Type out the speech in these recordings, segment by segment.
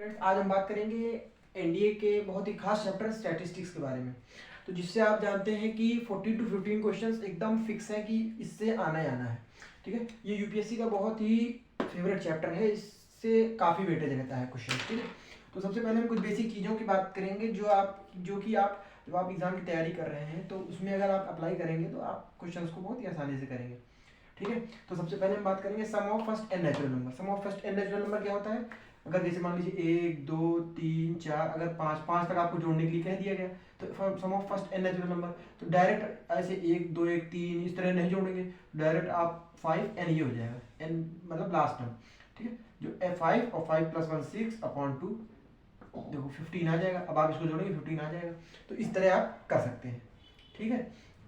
Friends, आज हम बात करेंगे एनडीए के बहुत ही खास चैप्टर स्टैटिस्टिक्स के बारे में। तो जिससे आप जानते हैं कि 14 to 15 क्वेश्चंस एकदम फिक्स है कि इससे आना ही आना है। ठीक है, ये यूपीएससी का बहुत ही फेवरेट चैप्टर है, इससे काफ़ी वेटेज रहता है क्वेश्चन। ठीक है, तो सबसे पहले हम कुछ बेसिक चीज़ों की बात करेंगे जो कि आप जब आप एग्ज़ाम की तैयारी कर रहे हैं तो उसमें अगर आप अप्लाई करेंगे तो आप क्वेश्चन को बहुत ही आसानी से करेंगे। ठीक है, तो सबसे पहले हम बात करेंगे sum of first n natural number. Sum of first n natural number क्या होता है? अगर जैसे मान लीजिए 1 2 3 4, अगर 5 तक आपको जोड़ने के लिए कह दिया गया तो sum of first n natural number, तो डायरेक्ट ऐसे 1 2 1 3 इस तरह नहीं जोड़ेंगे, डायरेक्ट आप 5 एन ये हो जाएगा, एन मतलब लास्ट टर्म। ठीक है, जो 5 और 5 + 1 6 अपॉन 2, देखो 15 आ जाएगा। अब आप इसको जोड़ेंगे 15 आ जाएगा। तो इस तरह आप कर सकते हैं। ठीक है,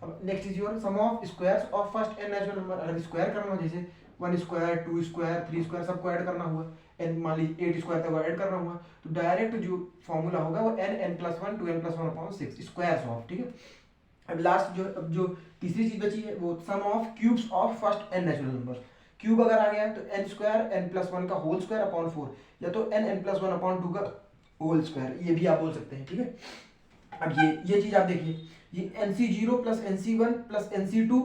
अब next is your sum of squares of first n natural number. अगर स्क्वायर करना हो, जैसे 1 स्क्वायर 2 स्क्वायर 3 स्क्वायर सबको ऐड करना हुआ, एन मान लीजिए 8 स्क्वायर तक ऐड करना हुआ, तो डायरेक्ट जो फॉर्मूला होगा वो n+1 2n+1/6 स्क्वायर्स ऑफ। ठीक है, अब लास्ट जो तीसरी चीज बची है वो sum of cubes of first n natural number. Cube अगर आ गया तो n² n+1 का होल स्क्वायर अपॉन 4, या तो n+1/2 का होल स्क्वायर, ये भी आप बोल सकते हैं। ठीक है, अब ये चीज आप देखिए, ये NC0 + NC1 + NC2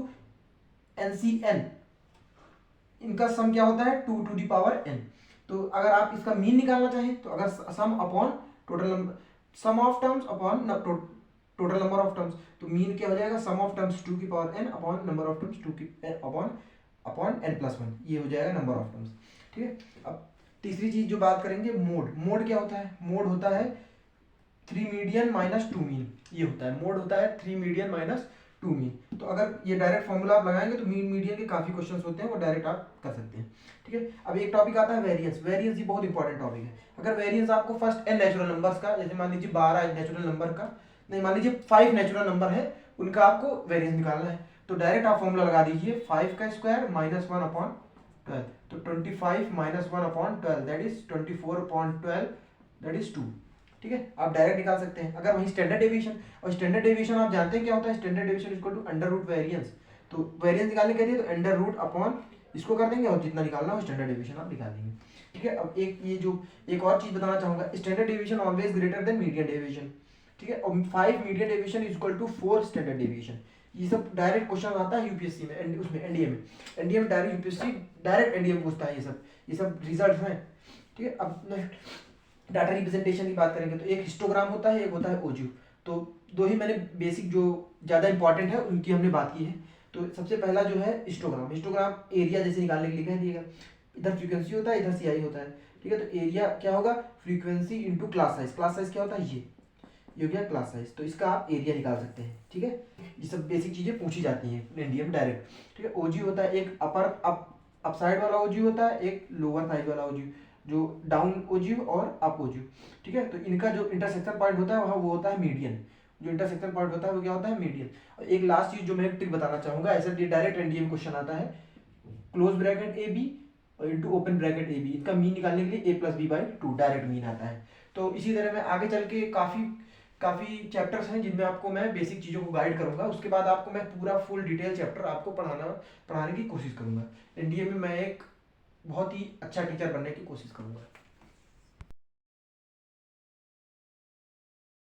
NCn, इनका सम क्या होता है 2n। तो अगर आप इसका मीन निकालना चाहें तो अगर sum upon total number, sum of terms upon total number of terms, तो मीन क्या हो जाएगा sum of terms 2n upon number of terms 2n upon n+1, ये हो जाएगा नंबर ऑफ टर्म्स। ठीक है, अब तीसरी चीज जो बात करेंगे मोड। मोड क्या होता है? मोड होता है 3 मीडियन - 2 मीन, ये होता है मोड, होता है 3 मीडियन - 2 मीन। तो अगर ये डायरेक्ट फॉर्मूला आप लगाएंगे तो मीन मीडियन के काफी क्वेश्चंस होते हैं, वो डायरेक्ट आप कर सकते हैं। ठीक है, अब एक टॉपिक आता है वेरिएंस। वेरिएंस ये बहुत इंपॉर्टेंट टॉपिक है। अगर वेरिएंस आपको फर्स्ट एन नेचुरल नंबर्स का, जैसे मान लीजिए 12 नेचुरल नंबर का, नहीं मान लीजिए 5 नेचुरल नंबर है, उनका आपको वेरिएंस निकालना है, तो डायरेक्ट आप फॉर्मूला लगा दीजिए 5 का स्क्वायर -1/12, तो 25 - 1/12 दैट इज 24/12 दैट इज 2। ठीक है, आप डायरेक्ट निकाल सकते हैं। अगर वही स्टैंडर्ड डेविएशन, और स्टैंडर्ड डेविएशन आप जानते हैं क्या होता है? Standard deviation equal to under root variance. तो वेरिएंस निकालने के लिए तो अंडर रूट अपॉन इसको कर देंगे, और जितना निकालना हो स्टैंडर्ड डेविएशन आप निकाल देंगे। ठीक है, अब एक और चीज बताना चाहूंगा, standard deviation always greater than median deviation. ठीक है, और 5 median deviation is equal to 4 standard deviation. ये सब डायरेक्ट क्वेश्चन आता है यूपीएससी में, उसमें एनडीए में डायरेक्ट यूपीएससी डायरेक्ट एनडीए में पूछता है। ये सब रिजल्ट हैं। ठीक है, अब डाटा रिप्रेजेंटेशन की बात करेंगे तो एक हिस्टोग्राम होता है, एक होता है ओजिव। तो दो ही मैंने बेसिक जो ज़्यादा इंपॉर्टेंट है उनकी हमने बात की है। तो सबसे पहला जो है हिस्टोग्राम। हिस्टोग्राम एरिया जैसे निकालने के लिए कह दिएगा, इधर फ्रीक्वेंसी होता है, इधर सीआई होता है। ठीक है, तो एरिया क्या होगा? Frequency into class size. Class size क्या होता है? ये हो गया क्लास साइज, तो इसका आप एरिया निकाल सकते हैं। ठीक है, ये सब बेसिक चीज़ें पूछी जाती हैं एनडीए में डायरेक्ट। ठीक है, ओजी होता है एक अप साइड वाला ओजी होता है, एक लोअर साइड वाला ओजी, जो डाउन ओजिव और अप ओजिव। ठीक है, तो इनका जो इंटरसेक्शन पॉइंट होता है वहाँ वो होता है मीडियन। जो इंटरसेक्शन पॉइंट होता है वो क्या होता है? मीडियन। और एक लास्ट चीज जो मैं ट्रिक बताना चाहूंगा, ऐसे डायरेक्ट एनडीए में क्वेश्चन आता है, क्लोज ब्रैकेट ए बी और into open bracket A B, इनका मीन निकालने के लिए a+b/2 डायरेक्ट मीन आता है। तो इसी तरह मैं आगे चल के काफ़ी चैप्टर्स हैं जिनमें आपको मैं बेसिक चीज़ों को गाइड करूंगा। उसके बाद आपको मैं पूरा फुल डिटेल चैप्टर आपको पढ़ाने की कोशिश करूंगा। एनडीए में मैं एक बहुत ही अच्छा टीचर बनने की कोशिश करूंगा।